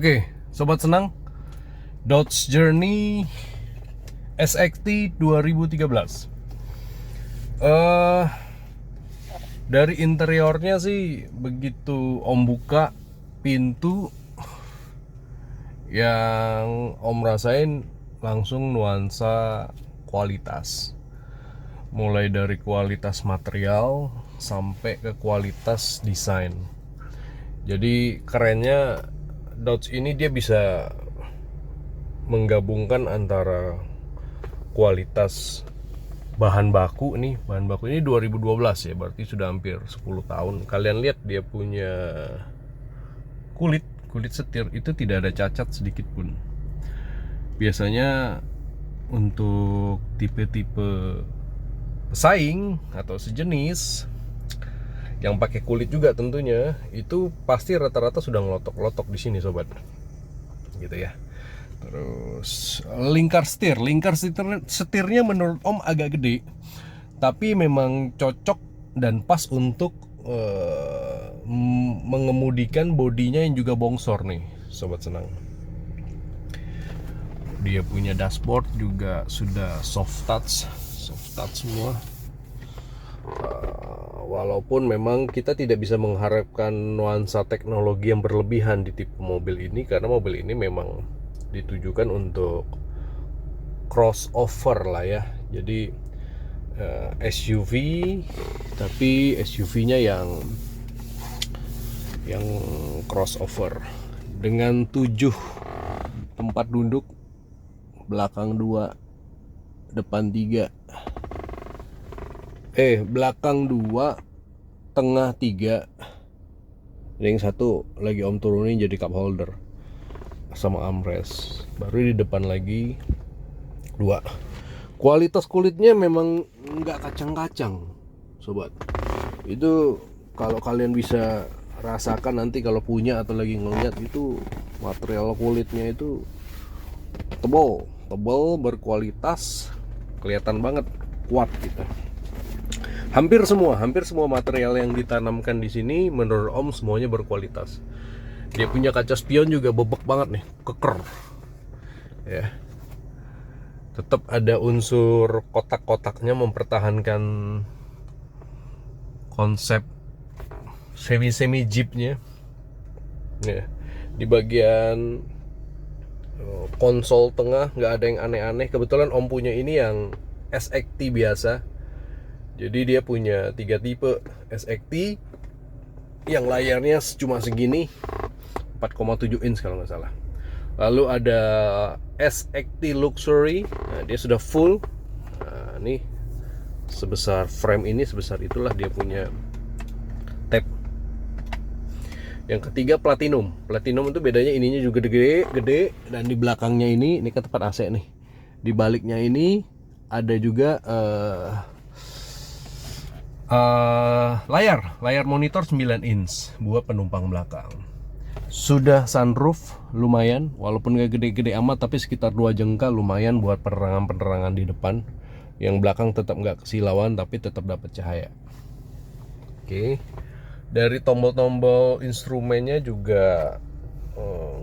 Oke, sobat senang, Dodge Journey SXT 2013. Dari interiornya sih begitu Om buka pintu, yang Om rasain langsung nuansa kualitas. Mulai dari kualitas material sampai ke kualitas desain. Jadi kerennya Dodge ini dia bisa menggabungkan antara kualitas bahan baku nih. Bahan baku ini 2012 ya, berarti sudah hampir 10 tahun. Kalian lihat dia punya kulit setir itu tidak ada cacat sedikit pun. Biasanya untuk tipe-tipe pesaing atau sejenis yang pakai kulit juga tentunya, itu pasti rata-rata sudah ngelotok-lotok di sini sobat, gitu ya. Terus lingkar setirnya menurut Om agak gede, tapi memang cocok dan pas untuk mengemudikan bodinya yang juga bongsor nih sobat senang. Dia punya dashboard juga sudah soft touch semua. Walaupun memang kita tidak bisa mengharapkan nuansa teknologi yang berlebihan di tipe mobil ini, karena mobil ini memang ditujukan untuk crossover lah ya. Jadi SUV, tapi SUV-nya yang crossover dengan 7 tempat duduk, belakang 2, depan 3. Belakang 2, tengah 3. Yang satu lagi Om turunin jadi cup holder sama armrest. Baru di depan lagi 2. Kualitas kulitnya memang nggak kacang-kacang sobat. Itu kalau kalian bisa rasakan nanti kalau punya atau lagi ngeliat, itu material kulitnya itu tebal, berkualitas, kelihatan banget kuat gitu. Hampir semua material yang ditanamkan di sini menurut Om semuanya berkualitas. Dia punya kaca spion juga bebek banget nih, keker. Ya. Tetap ada unsur kotak-kotaknya mempertahankan konsep semi jeepnya. Ya. Di bagian konsol tengah nggak ada yang aneh-aneh. Kebetulan Om punya ini yang SXT biasa. Jadi dia punya 3 tipe SXT yang layarnya cuma segini, 4,7 inch kalau nggak salah. Lalu ada SXT Luxury, nah, dia sudah full. Nah, nih sebesar frame ini, sebesar itulah dia punya tab. Yang ketiga Platinum. Platinum itu bedanya ininya juga gede, dan di belakangnya ini kan tempat AC nih. Di baliknya ini ada juga layar monitor 9 inch buat penumpang belakang. Sudah sunroof lumayan, walaupun gak gede-gede amat, tapi sekitar 2 jengkal lumayan buat penerangan di depan. Yang belakang tetap nggak kesilauan, tapi tetap dapat cahaya. Oke. Dari tombol-tombol instrumennya juga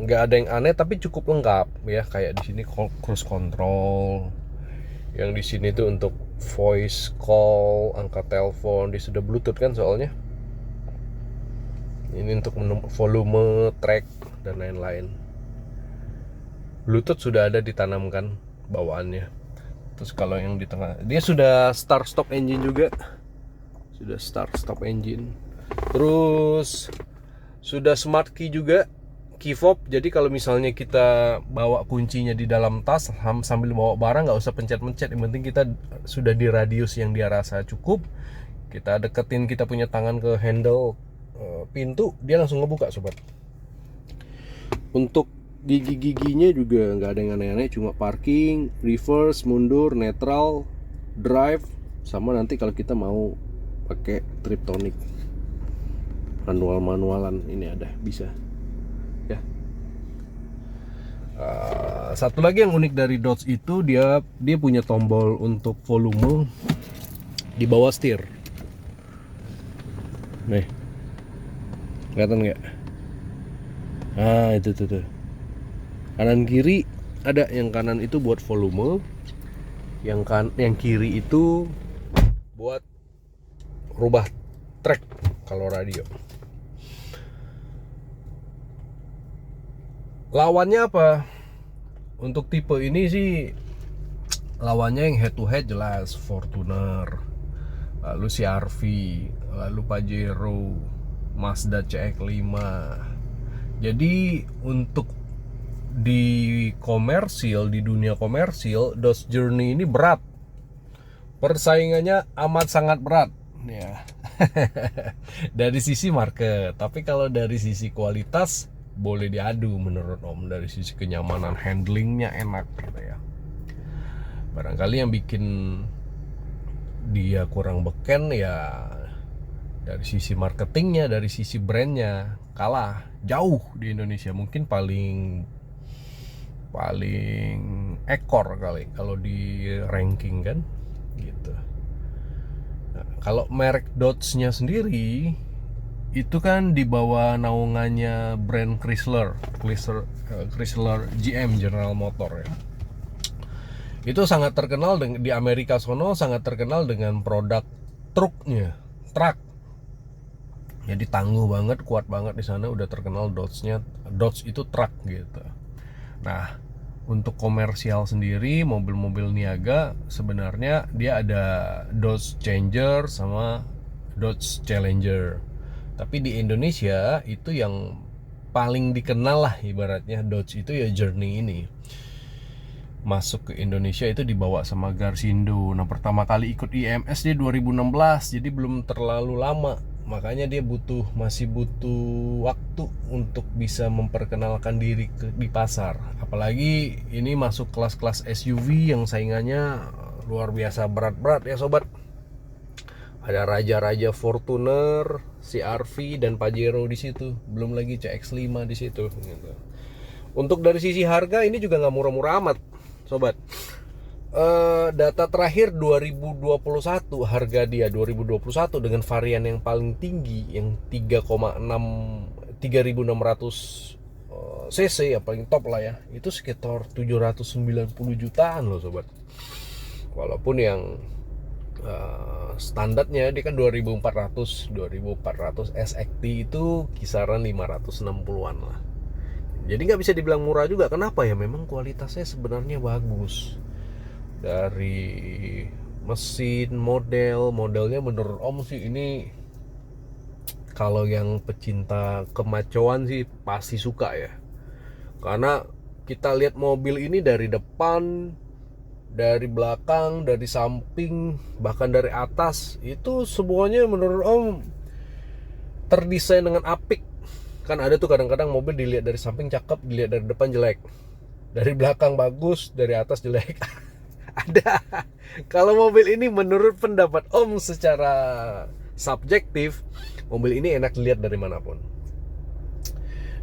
nggak ada yang aneh, tapi cukup lengkap ya. Kayak di sini cruise control, yang di sini tuh untuk voice call, angkat telepon. Dia sudah Bluetooth kan soalnya. Ini untuk volume, track, dan lain-lain. Bluetooth sudah ada ditanamkan bawaannya. Terus kalau yang di tengah, dia sudah start stop engine juga. Sudah start stop engine. Terus sudah smart key juga, key fob. Jadi kalau misalnya kita bawa kuncinya di dalam tas sambil bawa barang, nggak usah pencet-pencet. Yang penting kita sudah di radius yang dia rasa cukup. Kita deketin kita punya tangan ke handle pintu, dia langsung ngebuka sobat. Untuk gigi-giginya juga nggak ada yang aneh-aneh, cuma parking, reverse, mundur, netral, drive, sama nanti kalau kita mau pakai triptonic, manualan ini ada, bisa ya. Satu lagi yang unik dari Dodge itu, dia punya tombol untuk volume di bawah setir. Nih, kelihatan nggak? Itu tuh. Kanan kiri ada, yang kanan itu buat volume, yang kiri itu buat rubah track kalau radio. Lawannya apa? Untuk tipe ini sih lawannya yang head to head jelas Fortuner, lalu CR-V, lalu Pajero, Mazda CX-5. Jadi untuk di komersil, di dunia komersil, Dodge Journey ini berat. Persaingannya amat sangat berat ya. Dari sisi market, tapi kalau dari sisi kualitas boleh diadu menurut Om. Dari sisi kenyamanan, handlingnya enak gitu ya. Barangkali yang bikin dia kurang beken ya dari sisi marketingnya, dari sisi brandnya kalah jauh di Indonesia. Mungkin paling ekor kali kalau di ranking kan gitu. Nah, kalau merek Dodge-nya sendiri itu kan di bawah naungannya brand Chrysler GM, General Motor ya. Itu sangat terkenal di Amerika sono, sangat terkenal dengan produk truk. Jadi tangguh banget, kuat banget di sana, udah terkenal Dodge itu truk gitu. Nah, untuk komersial sendiri, mobil-mobil niaga sebenarnya dia ada Dodge Challenger sama Dodge Challenger. Tapi di Indonesia itu yang paling dikenal lah ibaratnya Dodge itu ya Journey ini. Masuk ke Indonesia itu dibawa sama Garsindo. Nah, pertama kali ikut IMS dia 2016, jadi belum terlalu lama. Makanya dia masih butuh waktu untuk bisa memperkenalkan diri di pasar. Apalagi ini masuk kelas-kelas SUV yang saingannya luar biasa berat-berat ya sobat. Ada raja-raja Fortuner, CR-V dan Pajero di situ. Belum lagi CX-5 di situ gitu. Untuk dari sisi harga ini juga nggak murah-murah amat sobat. Data terakhir 2021, harga dia 2021 dengan varian yang paling tinggi yang 3600 cc ya, paling top lah ya, itu sekitar 790 jutaan loh sobat. Walaupun yang standarnya dia kan 2400 SXT itu kisaran 560-an lah. Jadi nggak bisa dibilang murah juga. Kenapa ya? Memang kualitasnya sebenarnya bagus. Dari mesin, modelnya menurut Om sih ini, kalau yang pecinta kemacoan sih pasti suka ya. Karena kita lihat mobil ini dari depan, dari belakang, dari samping, bahkan dari atas, itu semuanya menurut Om terdesain dengan apik. Kan ada tuh kadang-kadang mobil dilihat dari samping cakep, dilihat dari depan jelek, dari belakang bagus, dari atas jelek. Ada. Kalau mobil ini menurut pendapat Om secara subjektif, mobil ini enak dilihat dari manapun.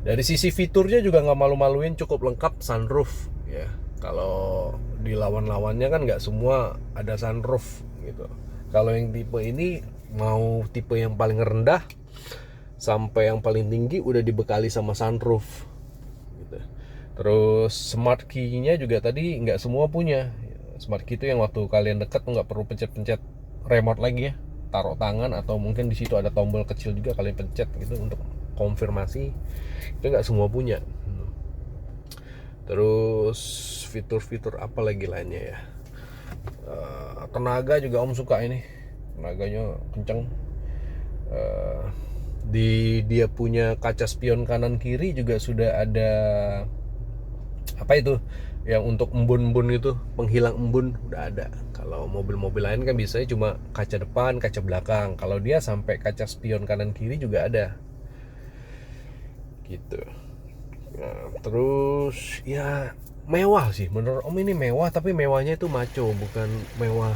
Dari sisi fiturnya juga nggak malu-maluin, cukup lengkap, sunroof ya. Kalau di lawan-lawannya kan nggak semua ada sunroof gitu. Kalau yang tipe ini, mau tipe yang paling rendah sampai yang paling tinggi udah dibekali sama sunroof gitu. Terus smart key-nya juga tadi nggak semua punya. Smart key itu yang waktu kalian dekat nggak perlu pencet-pencet remote lagi ya, taruh tangan atau mungkin di situ ada tombol kecil juga kalian pencet gitu untuk konfirmasi. Itu nggak semua punya. Terus fitur-fitur apa lagi lainnya ya? Tenaga juga Om suka ini, tenaganya kenceng. Dia punya kaca spion kanan kiri juga sudah ada apa itu yang untuk embun-embun itu, penghilang embun udah ada. Kalau mobil-mobil lain kan biasanya cuma kaca depan, kaca belakang. Kalau dia sampai kaca spion kanan kiri juga ada gitu. Nah, terus ya mewah sih menurut Om ini mewah, tapi mewahnya itu maco, bukan mewah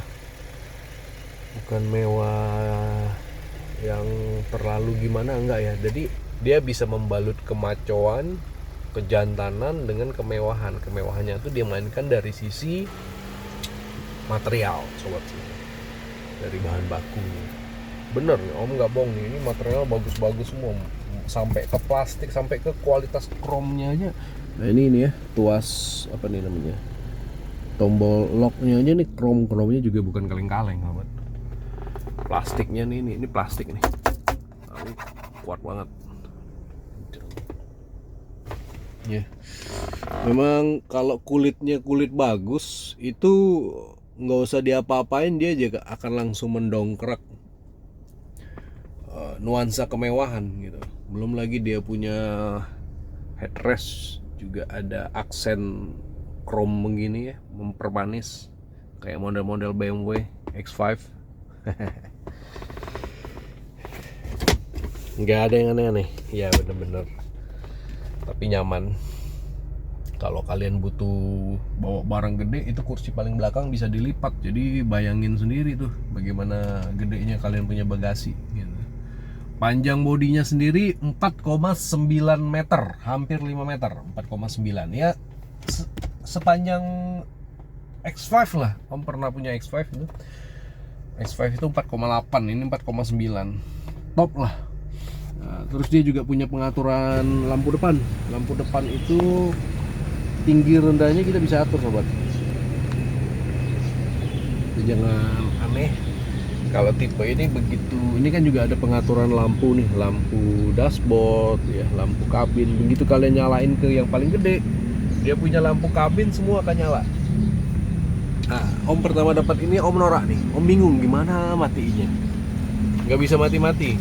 yang terlalu gimana, enggak ya. Jadi dia bisa membalut kemacoan, kejantanan dengan kemewahan. Kemewahannya itu dia mainkan dari sisi material sobat, dari bahan baku. Bener Om nggak bohong nih, ini material bagus-bagus semua. sampai ke plastik, sampai ke kualitas chrome-nya aja. Nah ini ya, tuas apa nih namanya, tombol locknya aja nih chrome-nya juga bukan kaleng-kaleng sahabat. Plastiknya nih, ini plastik nih. Nah, ini kuat banget. Ya. Memang kalau kulitnya kulit bagus itu nggak usah diapa-apain, dia juga akan langsung mendongkrak nuansa kemewahan gitu. Belum lagi dia punya headrest juga ada aksen chrome begini ya, mempermanis kayak model-model BMW X5. Nggak ada yang aneh-aneh ya, bener-bener, tapi nyaman. Kalau kalian butuh bawa barang gede, itu kursi paling belakang bisa dilipat. Jadi bayangin sendiri tuh bagaimana gedenya kalian punya bagasi gitu. Panjang bodinya sendiri 4,9 meter, hampir 5 meter, 4,9 ya, sepanjang X5 lah. Om pernah punya X5 itu. X5 itu 4,8, ini 4,9, top lah. Nah, terus dia juga punya pengaturan lampu depan. Lampu depan itu tinggi rendahnya kita bisa atur sobat. Jadi jangan aneh kalau tipe ini begitu. Ini kan juga ada pengaturan lampu nih, lampu dashboard ya, lampu kabin. Begitu kalian nyalain ke yang paling gede, dia punya lampu kabin semua akan nyala. Nah, om pertama dapat ini om norak nih. Om bingung gimana matiinnya, nggak bisa mati-mati.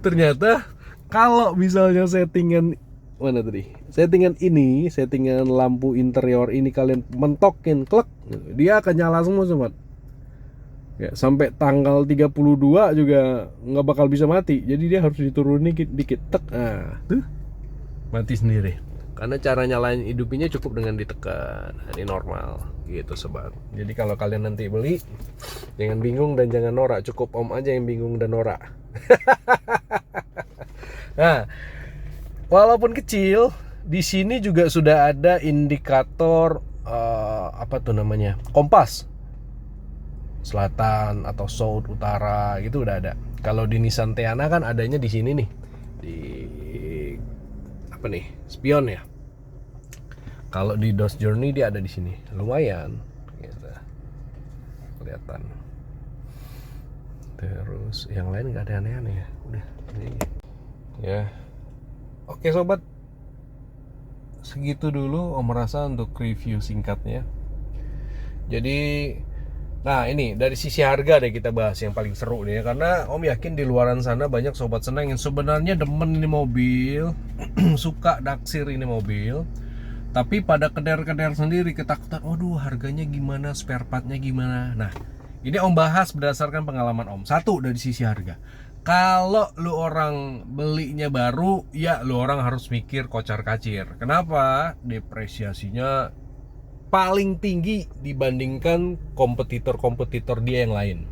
Ternyata kalau misalnya settingan mana tadi? Settingan lampu interior ini kalian mentokin klek, dia akan nyala semua sobat. Ya, sampai tanggal 32 juga nggak bakal bisa mati. Jadi dia harus diturunin dikit tek. Nah, tuh mati sendiri. Karena cara nyalain hidupinnya cukup dengan ditekan. Nah, ini normal gitu sobat. Jadi kalau kalian nanti beli, jangan bingung dan jangan norak. Cukup om aja yang bingung dan norak. Nah, walaupun kecil, di sini juga sudah ada indikator apa tuh namanya, kompas selatan atau south utara gitu udah ada. Kalau di Nissan Teana kan adanya di sini nih, di apa nih, spion ya. Kalau di Dodge Journey dia ada di sini, lumayan gitu, kelihatan. Terus yang lain nggak ada aneh-aneh ya, udah ini ya. Oke sobat, segitu dulu om merasa untuk review singkatnya. Jadi nah ini dari sisi harga deh kita bahas yang paling seru nih ya, karena om yakin di luaran sana banyak sobat senang yang sebenarnya demen ini mobil suka naksir ini mobil, tapi pada keder-keder sendiri, ketakutan, waduh harganya gimana, spare partnya gimana. Nah ini om bahas berdasarkan pengalaman om. Satu, dari sisi harga, kalau lu orang belinya baru, ya lu orang harus mikir kocar-kacir. Kenapa? Depresiasinya paling tinggi dibandingkan kompetitor-kompetitor dia yang lain.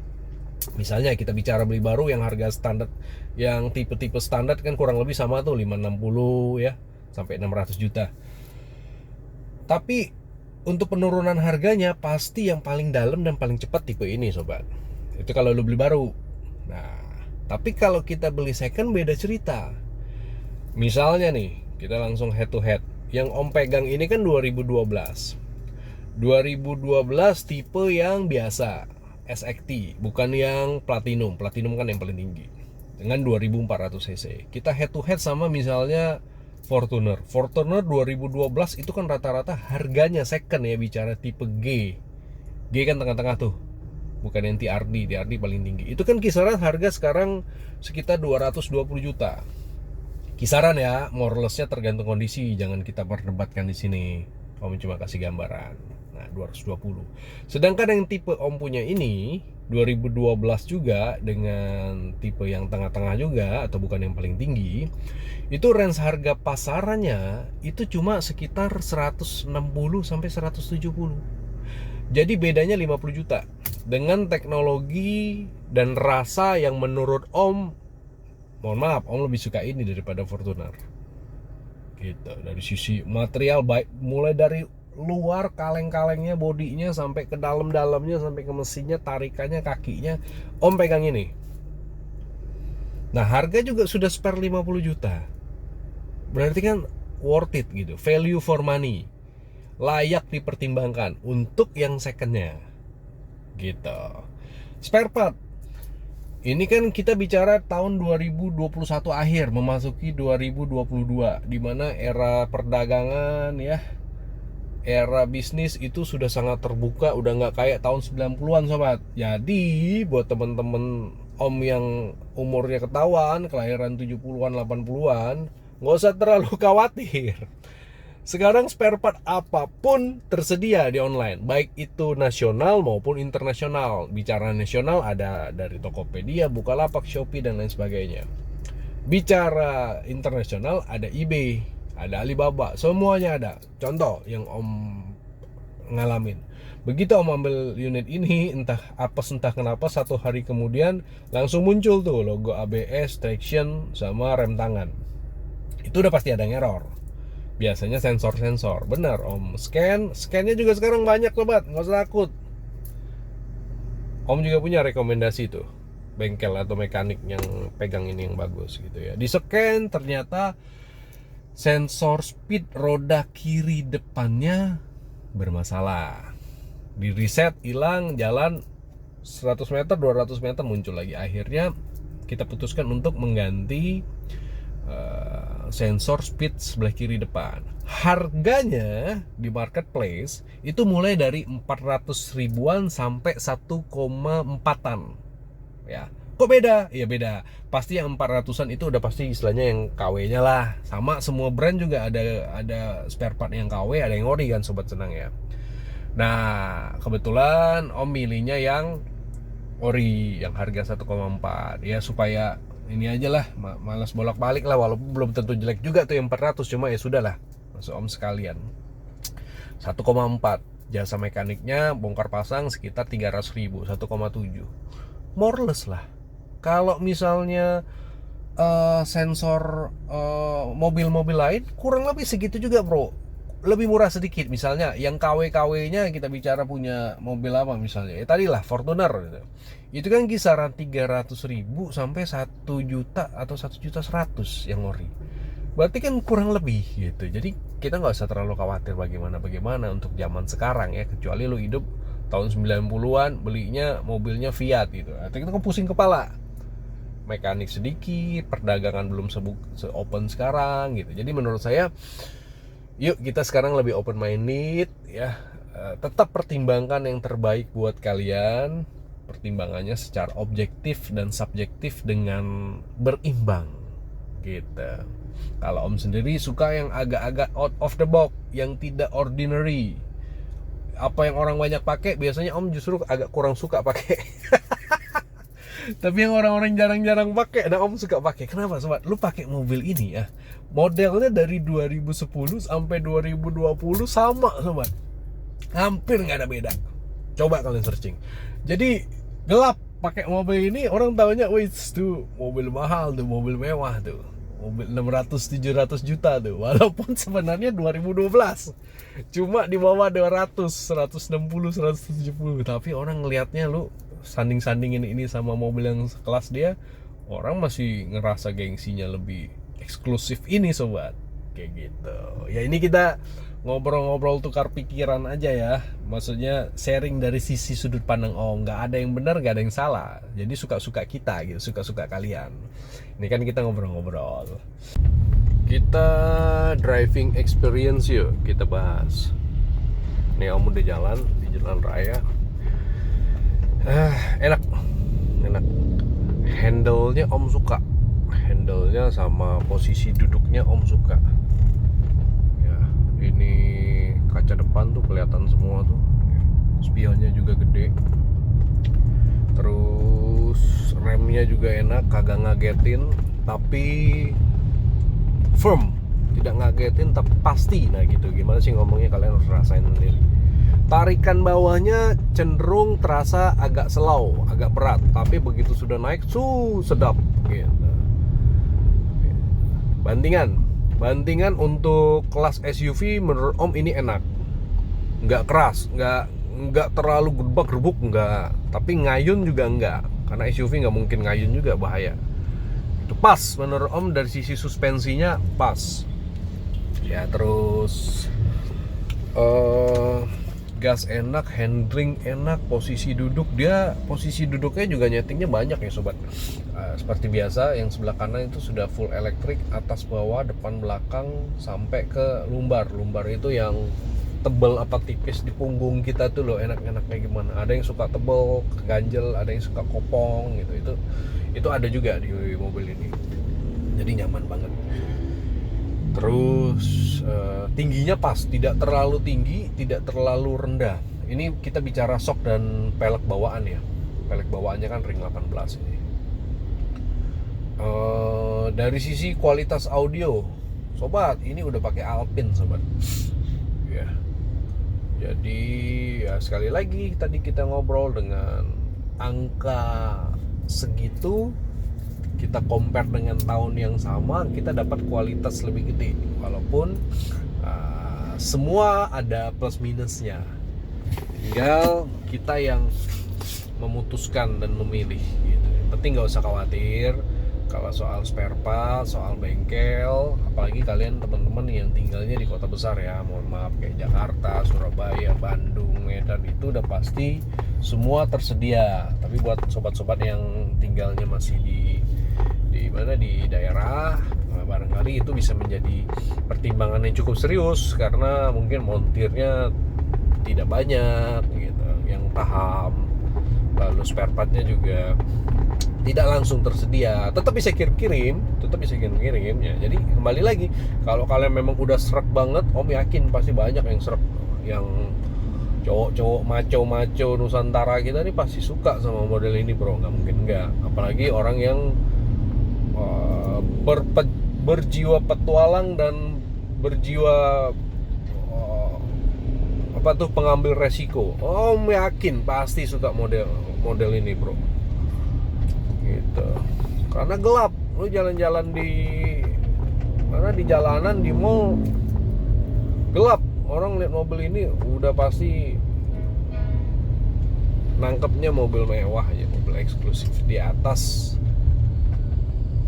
Misalnya kita bicara beli baru yang harga standar, yang tipe-tipe standar kan kurang lebih sama tuh 560 ya, sampai 600 juta. Tapi untuk penurunan harganya pasti yang paling dalam dan paling cepat tipe ini sobat. Itu kalau lu beli baru. Nah, tapi kalau kita beli second beda cerita. Misalnya nih, kita langsung head to head. Yang om pegang ini kan 2012 tipe yang biasa, SXT, bukan yang Platinum. Platinum kan yang paling tinggi dengan 2400 cc. Kita head to head sama misalnya Fortuner 2012 itu kan rata-rata harganya second ya, bicara tipe G kan tengah-tengah tuh, bukan yang TRD paling tinggi. Itu kan kisaran harga sekarang sekitar 220 juta. Kisaran ya, more or less-nya tergantung kondisi, jangan kita perdebatkan di sini. Om cuma kasih gambaran. Nah, 220. Sedangkan yang tipe om punya ini 2012 juga dengan tipe yang tengah-tengah juga, atau bukan yang paling tinggi, itu range harga pasarannya itu cuma sekitar 160 sampai 170. Jadi bedanya 50 juta dengan teknologi dan rasa yang menurut om, mohon maaf, om lebih suka ini daripada Fortuner. Gitu, dari sisi material baik, mulai dari luar kaleng-kalengnya, bodinya, sampai ke dalam-dalamnya, sampai ke mesinnya, tarikannya, kakinya, om pegang ini. Nah, harga juga sudah spare 50 juta. Berarti kan worth it gitu, value for money, layak dipertimbangkan untuk yang secondnya gitu. Spare part ini kan kita bicara tahun 2021 akhir memasuki 2022, di mana era perdagangan ya, era bisnis itu sudah sangat terbuka, udah nggak kayak tahun 90-an sobat. Jadi buat temen-temen om yang umurnya ketahuan, kelahiran 70-an 80-an, nggak usah terlalu khawatir. Sekarang spare part apapun tersedia di online, baik itu nasional maupun internasional. Bicara nasional ada dari Tokopedia, Bukalapak, Shopee dan lain sebagainya. Bicara internasional ada eBay, ada Alibaba, semuanya ada. Contoh yang om ngalamin. Begitu om ambil unit ini, entah kenapa 1 hari kemudian langsung muncul tuh logo ABS, traction, sama rem tangan. Itu udah pasti ada yang error. Biasanya sensor. Benar om, scannya juga sekarang banyak sobat, nggak usah takut. Om juga punya rekomendasi tuh bengkel atau mekanik yang pegang ini yang bagus gitu ya. Di scan ternyata sensor speed roda kiri depannya bermasalah. Di reset, hilang, jalan 100 meter 200 meter muncul lagi. Akhirnya kita putuskan untuk mengganti sensor speed sebelah kiri depan. Harganya di marketplace itu mulai dari 400 ribuan sampai 1,4an. Ya, kok beda? Ya beda. Pasti yang 400an itu udah pasti istilahnya yang KW-nya lah. Sama semua brand juga ada spare part yang KW, ada yang ori kan sobat senang ya. Nah, kebetulan om milihnya yang ori yang harga 1,4 ya, supaya ini aja lah, malas bolak-balik lah, walaupun belum tentu jelek juga tuh yang 400, cuma ya sudahlah, masuk om sekalian. 1,4, jasa mekaniknya bongkar pasang sekitar 300 ribu, 1,7, more or less lah. Kalau misalnya sensor mobil-mobil lain kurang lebih segitu juga bro, lebih murah sedikit. Misalnya yang KW-KW-nya kita bicara punya mobil apa misalnya, ya tadi lah Fortuner gitu. Itu kan kisaran 300 ribu sampai 1 juta atau 1.100.000 yang ori. Berarti kan kurang lebih gitu. Jadi kita nggak usah terlalu khawatir bagaimana untuk zaman sekarang ya, kecuali lu hidup tahun 90-an belinya mobilnya Fiat gitu. Atau kita kan pusing kepala. Mekanik sedikit, perdagangan belum se-open sekarang gitu. Jadi menurut saya yuk kita sekarang lebih open minded ya. Tetap pertimbangkan yang terbaik buat kalian. Pertimbangannya secara objektif dan subjektif dengan berimbang gitu. Kalau om sendiri suka yang agak-agak out of the box, yang tidak ordinary. Apa yang orang banyak pakai, biasanya om justru agak kurang suka pakai. Tapi yang orang-orang jarang-jarang pakai, nah om suka pakai. Kenapa sobat? Lu pakai mobil ini ya, modelnya dari 2010 sampai 2020 sama sobat, hampir nggak ada beda. Coba kalian searching. Jadi gelap pakai mobil ini, orang tahunya wih tuh mobil mahal tuh, mobil mewah tuh, mobil 600-700 juta tuh, walaupun sebenarnya 2012 cuma di bawah 200, 160, 170, tapi orang ngelihatnya lu sanding-sandingin ini sama mobil yang sekelas dia, orang masih ngerasa gengsinya lebih eksklusif ini sobat, kayak gitu ya. Ini kita ngobrol-ngobrol tukar pikiran aja ya, maksudnya sharing dari sisi sudut pandang om, nggak ada yang benar, nggak ada yang salah, jadi suka-suka kita gitu, suka-suka kalian. Ini kan kita ngobrol-ngobrol, kita driving experience yuk kita bahas. Ini om udah jalan di jalan raya, enak, handle-nya om suka, handle-nya sama posisi duduknya om suka. Ini kaca depan tuh kelihatan semua tuh, spionnya juga gede, terus remnya juga enak, kagak ngagetin tapi firm, tidak ngagetin tapi pasti. Nah gitu, gimana sih ngomongnya, kalian harus rasain sendiri. Tarikan bawahnya cenderung terasa agak slow, agak berat, tapi begitu sudah naik sedap gitu. Bandingan untuk kelas SUV menurut om ini enak, nggak keras, nggak terlalu gerbuk, nggak, tapi ngayun juga nggak, karena SUV nggak mungkin ngayun juga, bahaya Pas menurut Om, dari sisi suspensinya pas ya. Terus gas enak, handling enak, posisi duduknya juga nyetingnya banyak ya sobat. Seperti biasa, yang sebelah kanan itu sudah full elektrik, atas bawah, depan belakang, sampai ke lumbar itu yang tebel apa tipis di punggung kita tuh loh, enak-enaknya gimana. Ada yang suka tebel, ganjel, ada yang suka kopong gitu. Itu ada juga di mobil ini, jadi nyaman banget. Terus tingginya pas, tidak terlalu tinggi, tidak terlalu rendah. Ini kita bicara shock dan pelek bawaan ya. Pelek bawaannya kan ring 18 ini. Dari sisi kualitas audio, sobat, ini udah pakai Alpine sobat. Ya. Jadi ya sekali lagi tadi kita ngobrol dengan angka segitu, kita compare dengan tahun yang sama, kita dapat kualitas lebih gede. Walaupun semua ada plus minusnya, tinggal kita yang memutuskan dan memilih gitu. Yang penting nggak usah khawatir kalau soal spare part, soal bengkel, apalagi kalian teman-teman yang tinggalnya di kota besar ya, mohon maaf, kayak Jakarta, Surabaya, Bandung, Medan, itu udah pasti semua tersedia. Tapi buat sobat-sobat yang tinggalnya masih di daerah, barangkali itu bisa menjadi pertimbangan yang cukup serius, karena mungkin montirnya tidak banyak gitu yang paham, lalu spare partnya juga tidak langsung tersedia. Tetap bisa kirim ya. Jadi kembali lagi, kalau kalian memang udah srek banget, Om yakin pasti banyak yang srek, yang cowok-cowok maco Nusantara kita nih pasti suka sama model ini bro, nggak mungkin nggak. Apalagi orang yang berjiwa petualang dan berjiwa pengambil resiko. Om yakin pasti suka model ini bro, gitu. Karena gelap, lu jalan-jalan di jalanan, di mall gelap, orang lihat mobil ini udah pasti nangkepnya mobil mewah aja, mobil eksklusif di atas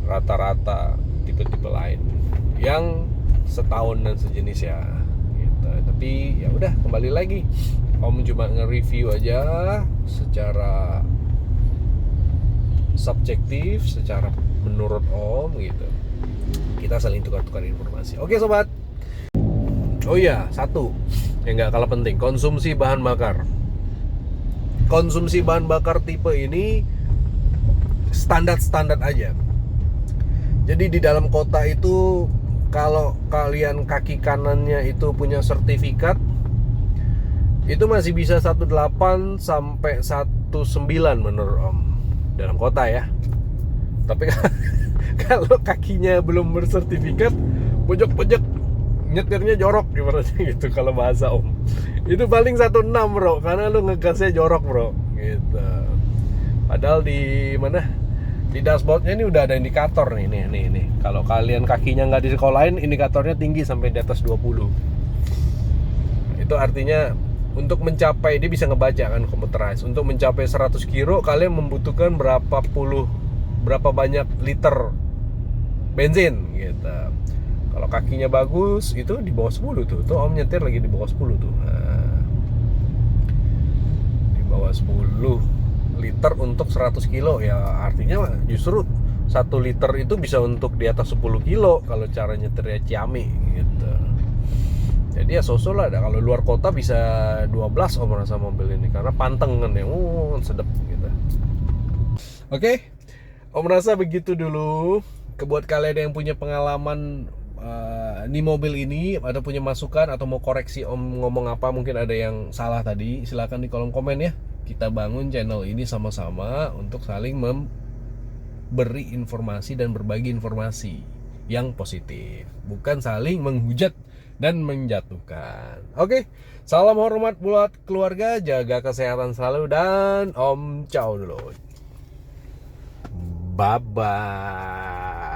rata-rata tipe-tipe lain yang setahun dan sejenis ya gitu. Tapi ya udah, kembali lagi, Om cuma nge-review aja secara subjektif, secara menurut Om gitu. Kita saling tukar-tukar informasi. Oke sobat. Oh iya, satu yang nggak kalah penting, konsumsi bahan bakar. Konsumsi bahan bakar tipe ini standar aja. Jadi di dalam kota itu, kalau kalian kaki kanannya itu punya sertifikat, itu masih bisa 18 sampai 19 menurut Om dalam kota ya. Tapi kalau kakinya belum bersertifikat, pojok-pojok nyetirnya jorok ibaratnya gitu kalau bahasa Om. Itu paling 16 bro, karena lu ngegasnya jorok bro gitu. Padahal di mana? Di dashboardnya ini udah ada indikator nih. Kalau kalian kakinya nggak disekolahin, indikatornya tinggi sampai di atas 20. Itu artinya untuk mencapai, dia bisa ngebaca kan, computerized. Untuk mencapai 100 kilo, kalian membutuhkan berapa banyak liter bensin gitu. Kalau kakinya bagus, itu di bawah 10 tuh. Tuh Om nyetir lagi di bawah 10 tuh. Nah, di bawah 10 liter untuk 100 kilo ya, artinya justru 1 liter itu bisa untuk di atas 10 kilo kalau cara nyetirnya ciami gitu. Jadi ya sosok lah, kalau luar kota bisa 12 Om rasa mobil ini, karena panteng kan ya, sedep gitu. Oke, Om rasa begitu dulu. Buat kalian yang punya pengalaman di mobil ini, ada punya masukan atau mau koreksi Om ngomong apa, mungkin ada yang salah tadi, silakan di kolom komen ya. Kita bangun channel ini sama-sama untuk saling memberi informasi dan berbagi informasi yang positif, bukan saling menghujat dan menjatuhkan. Oke, salam hormat buat keluarga, jaga kesehatan selalu, dan Om ciao dulu. Bye bye.